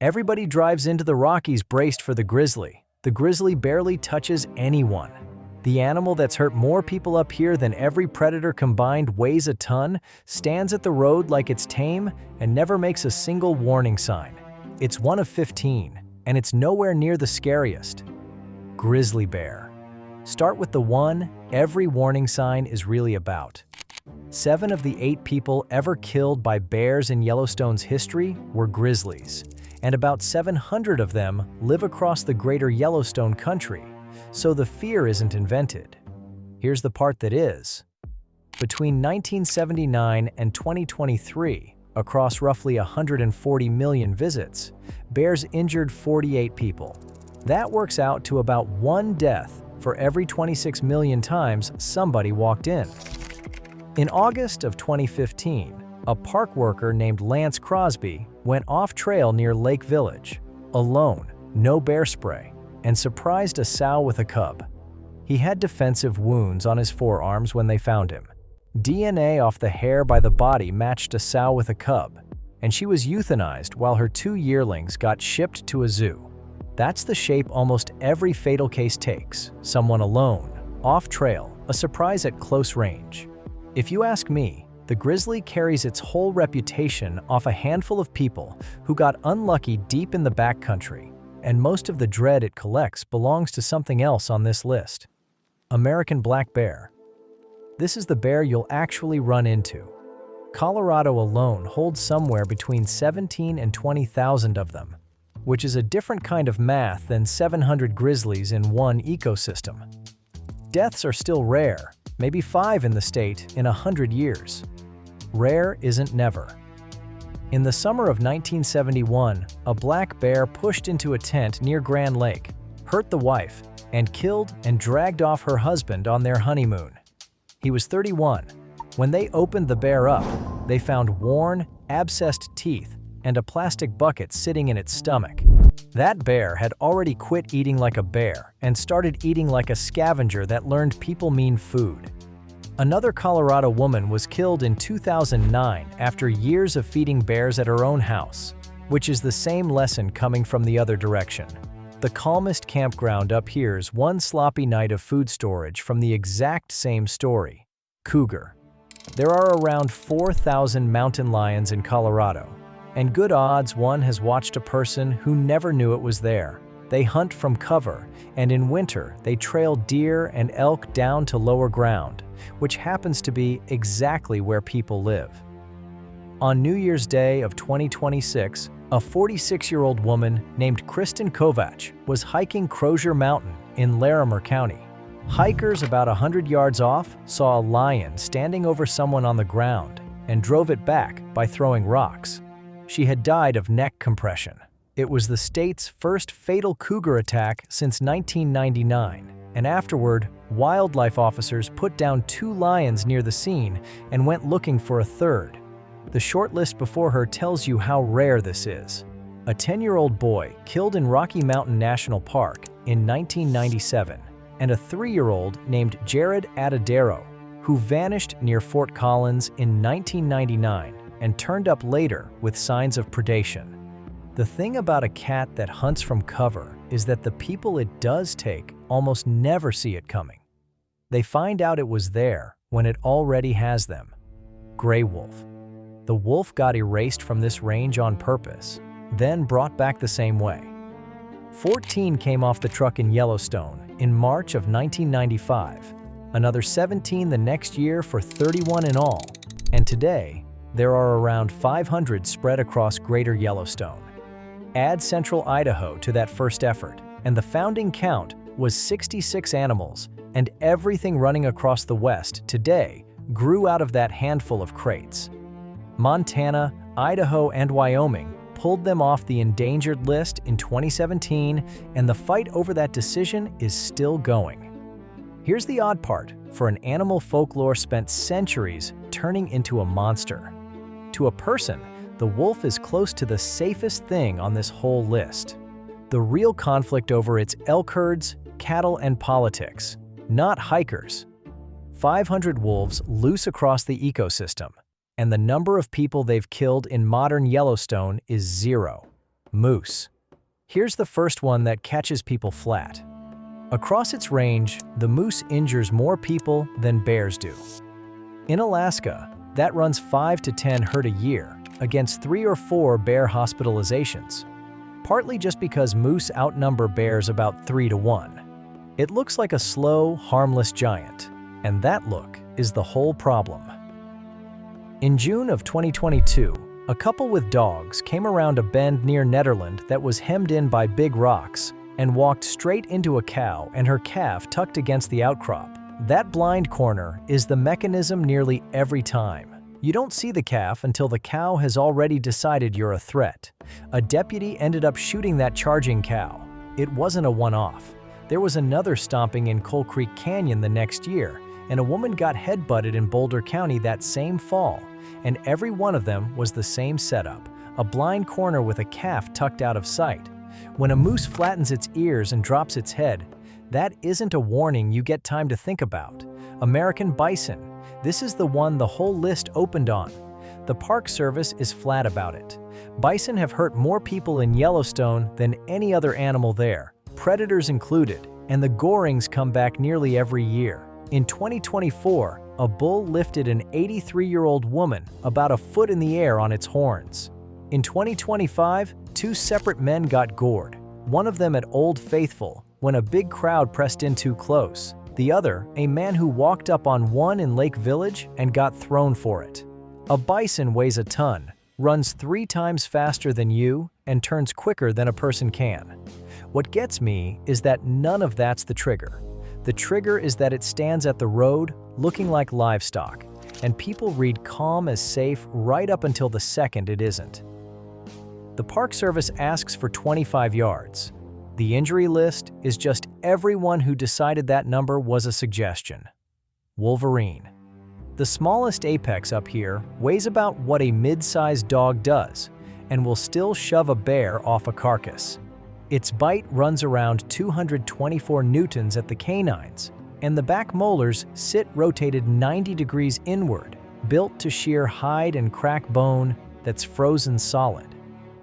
Everybody drives into the Rockies braced for the grizzly. The grizzly barely touches anyone. The animal that's hurt more people up here than every predator combined weighs a ton, stands at the road like it's tame, and never makes a single warning sign. It's one of 15, and it's nowhere near the scariest. Grizzly bear. Start with the one every warning sign is really about. 7 of the 8 people ever killed by bears in Yellowstone's history were grizzlies, and about 700 of them live across the greater Yellowstone country, so the fear isn't invented. Here's the part that is. Between 1979 and 2023, across roughly 140 million visits, bears injured 48 people. That works out to about 1 death for every 26 million times somebody walked in. In August of 2015, a park worker named Lance Crosby went off-trail near Lake Village, alone, no bear spray, and surprised a sow with a cub. He had defensive wounds on his forearms when they found him. DNA off the hair by the body matched a sow with a cub, and she was euthanized while her 2 yearlings got shipped to a zoo. That's the shape almost every fatal case takes: someone alone, off-trail, a surprise at close range. If you ask me, the grizzly carries its whole reputation off a handful of people who got unlucky deep in the backcountry, and most of the dread it collects belongs to something else on this list. American black bear. This is the bear you'll actually run into. Colorado alone holds somewhere between 17 and 20,000 of them, which is a different kind of math than 700 grizzlies in one ecosystem. Deaths are still rare, maybe 5 in the state in 100 years. Rare isn't never. In the summer of 1971, a black bear pushed into a tent near Grand Lake, hurt the wife, and killed and dragged off her husband on their honeymoon. He was 31. When they opened the bear up, they found worn, abscessed teeth and a plastic bucket sitting in its stomach. That bear had already quit eating like a bear and started eating like a scavenger that learned people mean food. Another Colorado woman was killed in 2009 after years of feeding bears at her own house, which is the same lesson coming from the other direction. The calmest campground up here's one sloppy night of food storage from the exact same story. Cougar. There are around 4,000 mountain lions in Colorado, and good odds one has watched a person who never knew it was there. They hunt from cover, and in winter they trail deer and elk down to lower ground, which happens to be exactly where people live. On New Year's Day of 2026, a 46-year-old woman named Kristen Kovach was hiking Crozier Mountain in Larimer County. Hikers about 100 yards off saw a lion standing over someone on the ground and drove it back by throwing rocks. She had died of neck compression. It was the state's first fatal cougar attack since 1999, and afterward, wildlife officers put down 2 lions near the scene and went looking for a third. The short list before her tells you how rare this is. A 10-year-old boy killed in Rocky Mountain National Park in 1997, and a 3-year-old named Jared Atadero, who vanished near Fort Collins in 1999 and turned up later with signs of predation. The thing about a cat that hunts from cover is that the people it does take almost never see it coming. They find out it was there when it already has them. Gray wolf. The wolf got erased from this range on purpose, then brought back the same way. 14 came off the truck in Yellowstone in March of 1995, another 17 the next year for 31 in all, and today, there are around 500 spread across greater Yellowstone. Add central Idaho to that first effort, and the founding count was 66 animals, and everything running across the West today grew out of that handful of crates. Montana, Idaho, and Wyoming pulled them off the endangered list in 2017, and the fight over that decision is still going. Here's the odd part, for an animal folklore spent centuries turning into a monster. To a person, the wolf is close to the safest thing on this whole list. The real conflict over its elk herds, cattle, and politics, not hikers. 500 wolves loose across the ecosystem, and the number of people they've killed in modern Yellowstone is 0. Moose. Here's the first one that catches people flat. Across its range, the moose injures more people than bears do. In Alaska, that runs 5 to 10 hurt a year, against 3 or 4 bear hospitalizations, partly just because moose outnumber bears about 3 to 1. It looks like a slow, harmless giant, and that look is the whole problem. In June of 2022, a couple with dogs came around a bend near Netherland that was hemmed in by big rocks and walked straight into a cow and her calf tucked against the outcrop. That blind corner is the mechanism nearly every time. You don't see the calf until the cow has already decided you're a threat. A deputy ended up shooting that charging cow. It wasn't a one-off. There was another stomping in Coal Creek Canyon the next year, and a woman got headbutted in Boulder County that same fall. And every one of them was the same setup, a blind corner with a calf tucked out of sight. When a moose flattens its ears and drops its head, that isn't a warning you get time to think about. American bison. This is the one the whole list opened on. The Park Service is flat about it. Bison have hurt more people in Yellowstone than any other animal there, predators included, and the gorings come back nearly every year. In 2024, a bull lifted an 83-year-old woman about a foot in the air on its horns. In 2025, 2 separate men got gored, one of them at Old Faithful when a big crowd pressed in too close. The other, a man who walked up on one in Lake Village and got thrown for it. A bison weighs a ton, runs 3 times faster than you, and turns quicker than a person can. What gets me is that none of that's the trigger. The trigger is that it stands at the road, looking like livestock, and people read calm as safe right up until the second it isn't. The Park Service asks for 25 yards. The injury list is just everyone who decided that number was a suggestion. Wolverine. The smallest apex up here weighs about what a mid-sized dog does, and will still shove a bear off a carcass. Its bite runs around 224 newtons at the canines, and the back molars sit rotated 90 degrees inward, built to shear hide and crack bone that's frozen solid.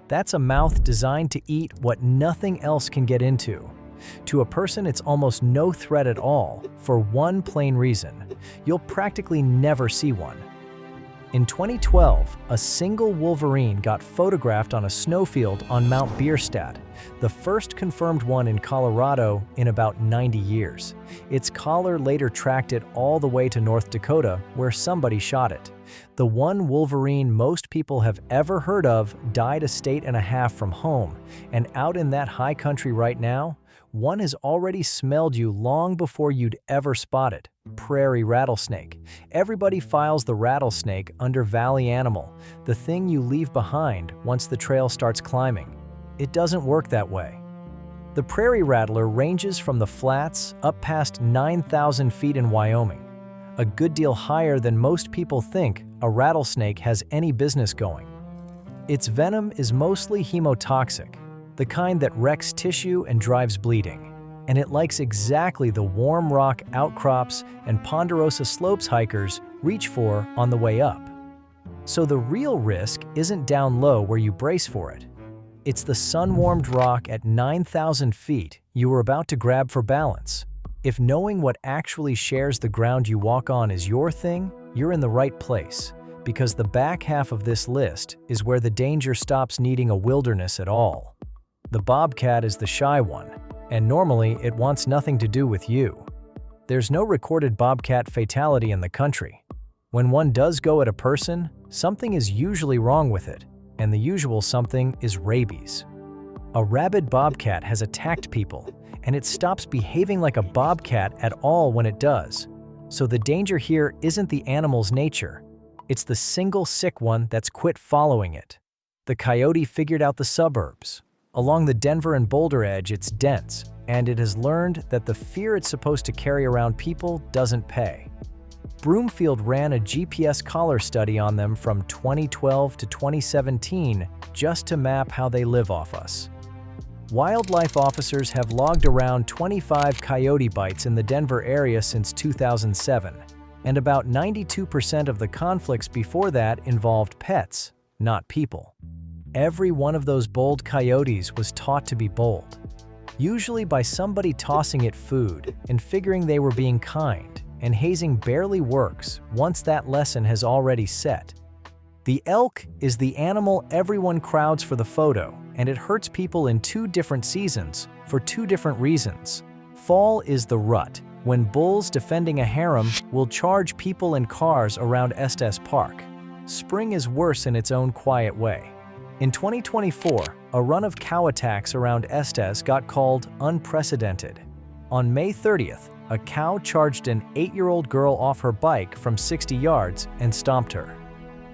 That's a mouth designed to eat what nothing else can get into. To a person, it's almost no threat at all, for one plain reason: you'll practically never see one. In 2012, a single wolverine got photographed on a snowfield on Mount Bierstadt, the first confirmed one in Colorado in about 90 years. Its collar later tracked it all the way to North Dakota, where somebody shot it. The one wolverine most people have ever heard of died a state and a half from home, and out in that high country right now, one has already smelled you long before you'd ever spot it. Prairie rattlesnake. Everybody files the rattlesnake under valley animal, the thing you leave behind once the trail starts climbing. It doesn't work that way. The prairie rattler ranges from the flats up past 9,000 feet in Wyoming, a good deal higher than most people think a rattlesnake has any business going. Its venom is mostly hemotoxic, the kind that wrecks tissue and drives bleeding, and it likes exactly the warm rock outcrops and ponderosa slopes hikers reach for on the way up. So the real risk isn't down low where you brace for it. It's the sun-warmed rock at 9,000 feet you were about to grab for balance. If knowing what actually shares the ground you walk on is your thing, you're in the right place, because the back half of this list is where the danger stops needing a wilderness at all. The bobcat is the shy one, and normally it wants nothing to do with you. There's no recorded bobcat fatality in the country. When one does go at a person, something is usually wrong with it, and the usual something is rabies. A rabid bobcat has attacked people, and it stops behaving like a bobcat at all when it does. So the danger here isn't the animal's nature, it's the single sick one that's quit following it. The coyote figured out the suburbs. Along the Denver and Boulder edge, it's dense, and it has learned that the fear it's supposed to carry around people doesn't pay. Broomfield ran a GPS collar study on them from 2012 to 2017 just to map how they live off us. Wildlife officers have logged around 25 coyote bites in the Denver area since 2007, and about 92% of the conflicts before that involved pets, not people. Every one of those bold coyotes was taught to be bold, usually by somebody tossing it food and figuring they were being kind, and hazing barely works once that lesson has already set. The elk is the animal everyone crowds for the photo, and it hurts people in 2 different seasons for 2 different reasons. Fall is the rut, when bulls defending a harem will charge people and cars around Estes Park. Spring is worse in its own quiet way. In 2024, a run of cow attacks around Estes got called unprecedented. On May 30th, a cow charged an 8-year-old girl off her bike from 60 yards and stomped her.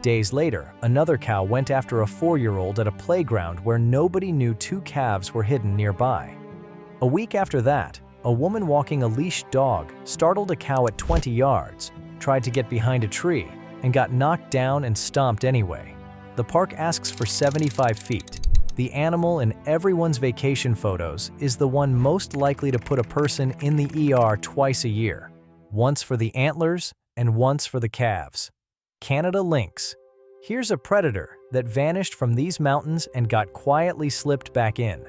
Days later, another cow went after a 4-year-old at a playground where nobody knew 2 calves were hidden nearby. A week after that, a woman walking a leashed dog startled a cow at 20 yards, tried to get behind a tree, and got knocked down and stomped anyway. The park asks for 75 feet. The animal in everyone's vacation photos is the one most likely to put a person in the ER twice a year, once for the antlers and once for the calves. Canada lynx. Here's a predator that vanished from these mountains and got quietly slipped back in.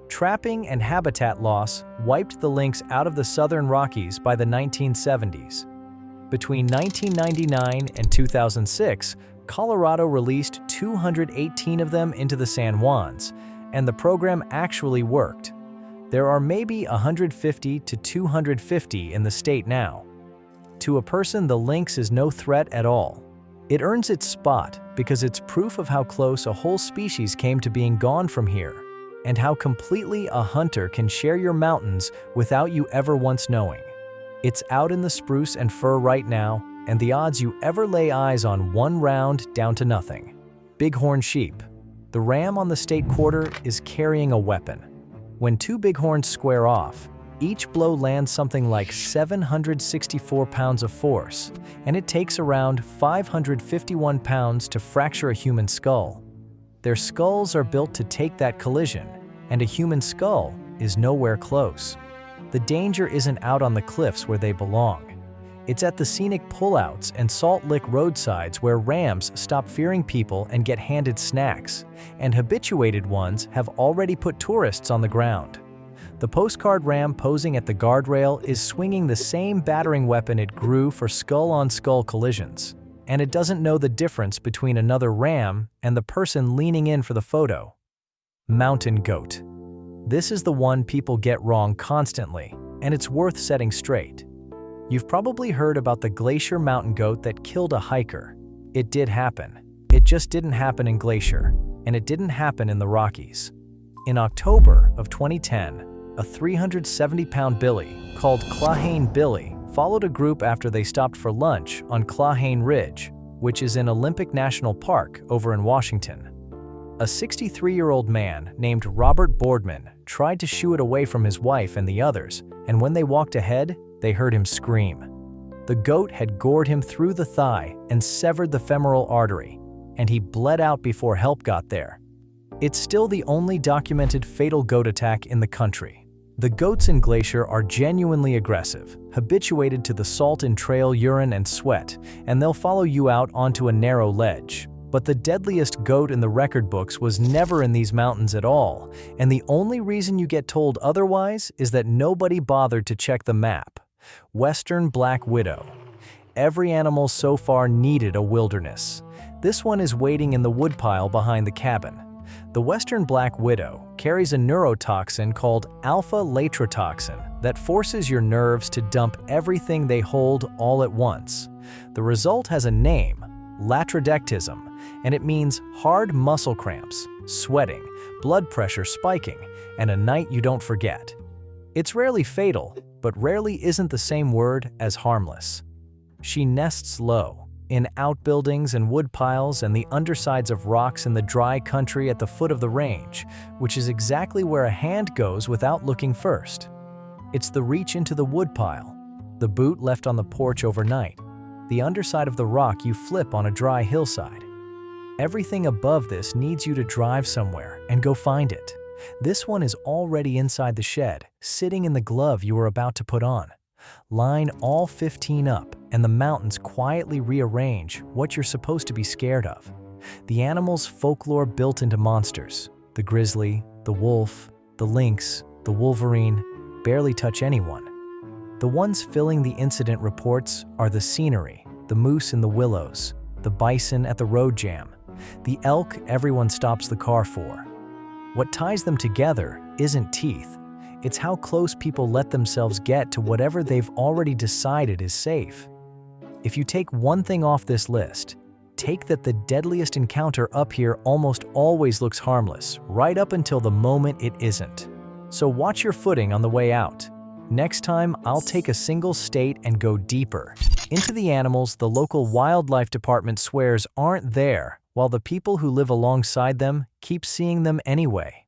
Trapping and habitat loss wiped the lynx out of the southern Rockies by the 1970s. Between 1999 and 2006, Colorado released 218 of them into the San Juans, and the program actually worked. There are maybe 150 to 250 in the state now. To a person, the lynx is no threat at all. It earns its spot because it's proof of how close a whole species came to being gone from here, and how completely a hunter can share your mountains without you ever once knowing. It's out in the spruce and fir right now, and the odds you ever lay eyes on one round down to nothing. Bighorn sheep. The ram on the state quarter is carrying a weapon. When 2 bighorns square off, each blow lands something like 764 pounds of force, and it takes around 551 pounds to fracture a human skull. Their skulls are built to take that collision, and a human skull is nowhere close. The danger isn't out on the cliffs where they belong. It's at the scenic pullouts and salt lick roadsides where rams stop fearing people and get handed snacks, and habituated ones have already put tourists on the ground. The postcard ram posing at the guardrail is swinging the same battering weapon it grew for skull-on-skull collisions, and it doesn't know the difference between another ram and the person leaning in for the photo. Mountain goat. This is the one people get wrong constantly, and it's worth setting straight. You've probably heard about the glacier mountain goat that killed a hiker. It did happen. It just didn't happen in Glacier, and it didn't happen in the Rockies. In October of 2010, a 370-pound billy called Clawhane Billy followed a group after they stopped for lunch on Clawhane Ridge, which is in Olympic National Park over in Washington. A 63-year-old man named Robert Boardman tried to shoo it away from his wife and the others, and when they walked ahead, they heard him scream. The goat had gored him through the thigh and severed the femoral artery, and he bled out before help got there. It's still the only documented fatal goat attack in the country. The goats in Glacier are genuinely aggressive, habituated to the salt in trail urine and sweat, and they'll follow you out onto a narrow ledge. But the deadliest goat in the record books was never in these mountains at all, and the only reason you get told otherwise is that nobody bothered to check the map. Western black widow. Every animal so far needed a wilderness. This one is waiting in the woodpile behind the cabin. The western black widow carries a neurotoxin called alpha-latrotoxin that forces your nerves to dump everything they hold all at once. The result has a name, latrodectism, and it means hard muscle cramps, sweating, blood pressure spiking, and a night you don't forget. It's rarely fatal, but rarely isn't the same word as harmless. She nests low, in outbuildings and woodpiles and the undersides of rocks in the dry country at the foot of the range, which is exactly where a hand goes without looking first. It's the reach into the woodpile, the boot left on the porch overnight, the underside of the rock you flip on a dry hillside. Everything above this needs you to drive somewhere and go find it. This one is already inside the shed, sitting in the glove you are about to put on. Line all 15 up, and the mountains quietly rearrange what you're supposed to be scared of. The animals folklore built into monsters. The grizzly, the wolf, the lynx, the wolverine barely touch anyone. The ones filling the incident reports are the scenery, the moose in the willows, the bison at the road jam, the elk everyone stops the car for. What ties them together isn't teeth. It's how close people let themselves get to whatever they've already decided is safe. If you take one thing off this list, take that the deadliest encounter up here almost always looks harmless, right up until the moment it isn't. So watch your footing on the way out. Next time, I'll take a single state and go deeper into the animals the local wildlife department swears aren't there, while the people who live alongside them keep seeing them anyway.